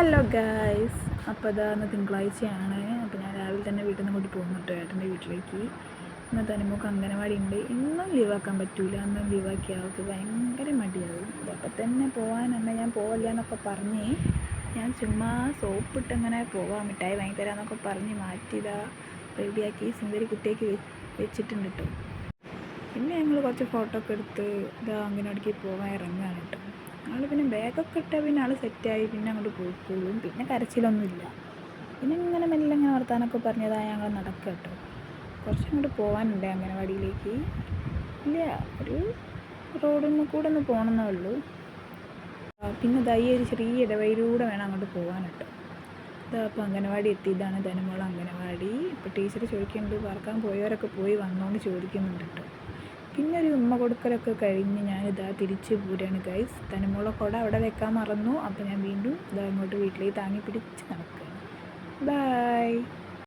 Hello guys, അപ്പോൾ ഇന്ന് തിങ്കളാഴ്ചയാണ്. അപ്പോൾ ഞാൻ രാവിലെ തന്നെ വീട്ടിൽ നിന്ന് കൂടി പോകുന്നുണ്ട് ഏട്ടൻ്റെ വീട്ടിലേക്ക്. ഇന്ന് തനിമൊക്കെ അംഗനവാടി ഉണ്ട്. ഇന്നും ലീവാക്കാൻ പറ്റൂല, അന്നും ലീവാക്കിയാൽ അവൾക്ക് ഭയങ്കര മടിയാവും. അതപ്പോൾ തന്നെ പോകാനല്ല, ഞാൻ പോവില്ല എന്നൊക്കെ പറഞ്ഞ് ഞാൻ ചുമ്മാ സോപ്പിട്ട് അങ്ങനെ പോകാം, മിഠായി വാങ്ങി തരാമെന്നൊക്കെ പറഞ്ഞ് മാറ്റിയതാ റെഡിയാക്കി സുന്ദരി കുട്ടിയേക്ക് വെച്ചിട്ടുണ്ട് കേട്ടോ. പിന്നെ ഞങ്ങൾ കുറച്ച് ഫോട്ടോ ഒക്കെ എടുത്ത് അംഗനവാടിക്ക് പോകാൻ ഇറങ്ങുകയാണ് കേട്ടോ. ഞങ്ങൾ പിന്നെ ബാഗൊക്കെ ഇട്ടാൽ പിന്നെ ആൾ സെറ്റായി, പിന്നെ അങ്ങോട്ട് പോയിക്കോളും. പിന്നെ കരച്ചിലൊന്നുമില്ല. പിന്നെ ഇങ്ങനെ മെല്ലെ ഇങ്ങനെ വർത്താനൊക്കെ പറഞ്ഞതായി ഞങ്ങൾ നടക്കുക കേട്ടോ. കുറച്ചങ്ങോട്ട് പോകാനുണ്ട് അംഗനവാടിയിലേക്ക്. ഇല്ല, ഒരു റോഡിൽ കൂടെ ഒന്ന് പോകണമെന്നേ ഉള്ളൂ. പിന്നെ ഈ ഒരു ചെറിയ ഇടവഴിയിലൂടെ വേണം അങ്ങോട്ട് പോകാൻ കേട്ടോ. അപ്പോൾ അംഗനവാടി എത്തി. ഇതാണ് ധനുമോൾ അംഗനവാടി. ഇപ്പോൾ ടീച്ചർ ചോദിക്കുന്നുണ്ട്, പറക്കാൻ പോയവരൊക്കെ പോയി വന്നോണ്ട് ചോദിക്കുന്നുണ്ട് കേട്ടോ. പിന്നെ ഒരു ഉമ്മ കൊടുക്കലൊക്കെ കഴിഞ്ഞ് ഞാനിതാ തിരിച്ച് പോരുകയാണ് ഗൈസ്. തനുമോളെ കുട അവിടെ വെക്കാൻ മറന്നു. അപ്പോൾ ഞാൻ വീണ്ടും ഇങ്ങോട്ട് വീട്ടിലേക്ക് താങ്ങി പിടിച്ച് നടക്കുകയാണ്. ബൈ.